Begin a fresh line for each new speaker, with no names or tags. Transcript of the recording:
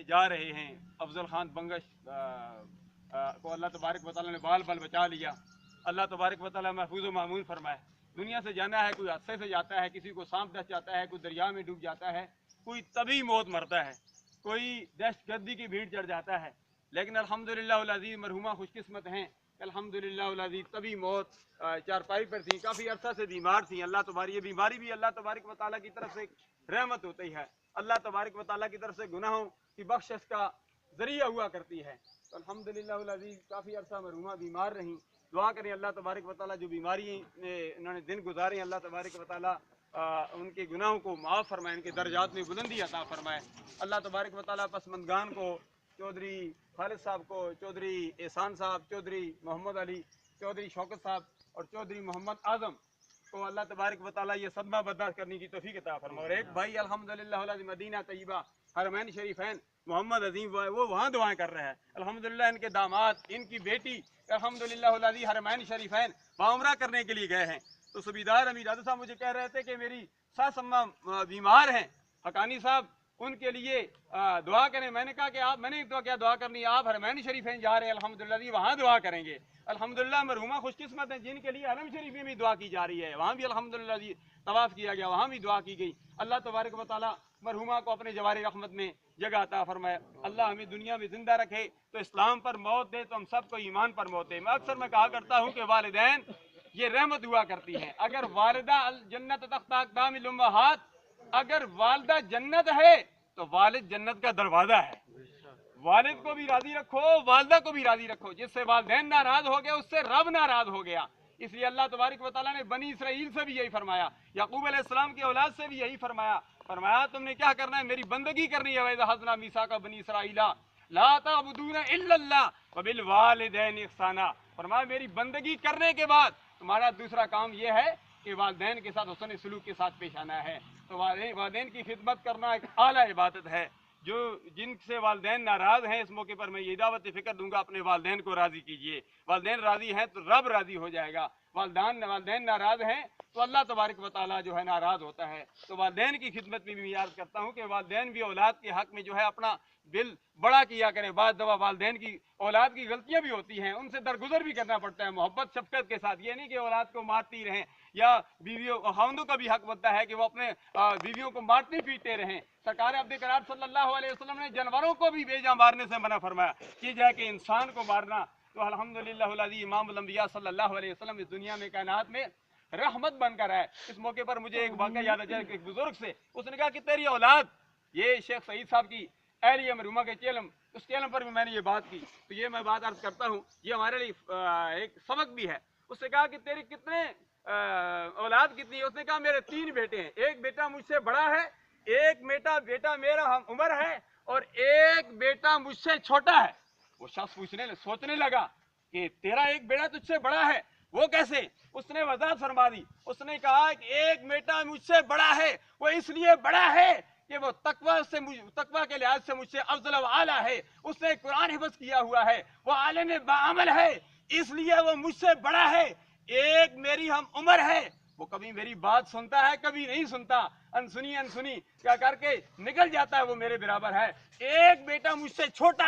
जा रहे हैं। अफजल खान बंगश को अल्लाह तबारक व तआला ने बाल बाल बचा लिया। अल्लाह तबारक व तआला महफूज व मामून फरमाए। दुनिया से जाना है, कोई हादसे से जाता है, किसी को सांप डस जाता है, कोई दरिया में डूब जाता है, कोई तभी मौत मरता है, कोई दहशतगर्दी की भीड़ चढ़ जाता है। लेकिन अल्हम्दुलिल्लाह अज़ीज़ मरहुमा खुशकिस्मत हैं, अल्हम्दुलिल्लाह अज़ीज़ तभी मौत चारपाई पर थी, काफ़ी अरसा से बीमार थी। अल्लाह तबारक, ये बीमारी भी अल्लाह तबारक व तआला की तरफ से रहमत होती है, अल्लाह तबारक व तआला की तरफ से गुनाहों की बख्शिश का जरिया हुआ करती है। तो अल्हम्दुलिल्लाह अज़ीज़ काफ़ी अरसा मरहुमा बीमार रहीं। दुआ करें अल्लाह तबारक व तआला जो बीमारी में उन्होंने दिन गुजारे, अल्लाह तबारक व तआला उनके गुनाहों को माफ़ फरमाए, इनके दर्जात में बुलंदी अता फरमाए। अल्लाह तबारक व तआला पसमंदगान को, चौधरी खालिद साहब को, चौधरी एहसान साहब, चौधरी मोहम्मद अली, चौधरी शौकत साहब और चौधरी मोहम्मद आज़म को अल्लाह तबारक व तआला ये सदमा बर्दाश्त करने की तौफीक अता फरमाए। और एक भाई अल्हम्दुलिल्लाह मदीना तैयबा हरमैन शरीफैन मोहम्मद अजीम वो वहाँ दुआएं कर रहे हैं। अल्हम्दुलिल्लाह इनके दामाद, इनकी बेटी अल्हम्दुलिल्लाह हरमैन शरीफैन वहाँ उम्रा करने के लिए गए हैं। तो सूबेदार अमीर आज़म साहब मुझे कह रहे थे कि मेरी सास अम्मा बीमार हैं, हकानी साहब उनके लिए दुआ करें। मैंने कहा कि आप, मैंने तो क्या दुआ करनी है, आप हरमैन शरीफैन जा रहे हैं, अल्हम्दुलिल्लाह जी वहाँ दुआ करेंगे। अल्हम्दुलिल्लाह मरहुमा खुशकिस्मत हैं जिनके लिए हरम शरीफ में भी दुआ की जा रही है, वहाँ भी अल्हम्दुलिल्लाह जी तवाफ किया गया, वहाँ भी दुआ की गई। अल्लाह तबारक व तआला मरहुमा को अपने जवारी रहमत में जगह अता फरमाए। अल्लाह हमें दुनिया में जिंदा रखे तो इस्लाम पर मौत दे, तो हम सबको ईमान पर मौत दे। मैं अक्सर मैं कहा करता हूँ कि वालिदैन ये रहमत हुआ करती हैं। अगर वालिदा अल जन्नत तख्ता अक़दामिल उम्महात, अगर वालिदा जन्नत है तो वालिद जन्नत का दरवाजा है। वालिद को भी राजी रखो, वालिदा को भी राजी रखो। जिससे वालिदैन नाराज हो गए उससे रब नाराज हो गया। इसलिए अल्लाह तबारक व तआला ने बनी इसराइल से भी यही फरमाया, याकूब अलैहिस्सलाम की औलाद से भी यही फरमाया। फरमाया तुमने क्या करना है, मेरी बंदगी करनी है। वैज़ा हज़ना मीसाका बनी इसराइला ला तअबुदूना इल्लल्लाह व बिल वालिदैन इहसाना। फरमाया मेरी बंदगी करने के बाद तुम्हारा दूसरा काम यह है कि वालिदैन के साथ हुस्न सलूक के साथ पेश आना है। तो वालिदैन की खिदमत करना एक आला इबादत है। जो जिनसे वालिदैन नाराज हैं, इस मौके पर मैं ये दावत फिक्र दूंगा, अपने वालिदैन को राजी कीजिए। वालिदैन राजी हैं तो रब राजी हो जाएगा। वालिदैन नाराज हैं तो अल्लाह तबारक व तआला जो है नाराज होता है। तो वालिदैन की खिदमत में भी याद करता हूँ कि वालिदैन भी औलाद के हक में जो है अपना दिल बड़ा किया करें। बाद दफा वालिदैन की औलाद की गलतियां भी होती हैं, उनसे दरगुजर भी करना पड़ता है मोहब्बत शफकत के साथ। ये नहीं कि औलाद को मारती रहें, या बीवियों खावंदों का भी हक बनता है कि वो अपने बीवियों को मारते पीटते रहें। सरकार अब्दे करार सल्लल्लाहु अलैहि वसल्लम ने जानवरों को भी बेजा मारने से मना फरमाया कि जाए कि इंसान को मारना। तो अल्हम्दुलिल्लाह इमामुल अंबिया सल्लल्लाहु अलैहि वसल्लम इस दुनिया में कायनात में रहमत बनकर आए। इस मौके पर मुझे एक वाक़या याद आ जाए, एक बुजुर्ग से उसने कहा कि तेरी औलाद, ये शेख सईद साहब की एहलिया मरहुमा के चेलम, उस चेलम पर भी मैंने ये बात की। तो ये मैं बात अर्ज करता हूँ, ये हमारे लिए एक सबक भी है। उसने कहा कि तेरी कितने औलाद कितनी है? उसने कहा मेरे 3 बेटे हैं, एक बेटा मुझसे बड़ा है, एक बेटा मेरा हम उम्र है, और एक बेटा मुझसे छोटा है। वो शख्स सोचने लगा कि तेरा एक बेटा तुझसे बड़ा है, वो कैसे? उसने वजाहत फरमा दी। उसने कहा कि एक बेटा मुझसे बड़ा है, वो इसलिए बड़ा है कि वो तकवा के लिहाज से मुझसे अफजल व आला है, उसने कुरान हिफ्ज़ किया हुआ है, वो आलिम बाअमल है, इसलिए वो मुझसे बड़ा है। एक मेरी हम उम्र है, वो कभी मेरी बात सुनता है कभी नहीं सुनता, अनसुनी क्या करके निकल जाता है, वो मेरे बराबर है। एक बेटा मुझसे छोटा है।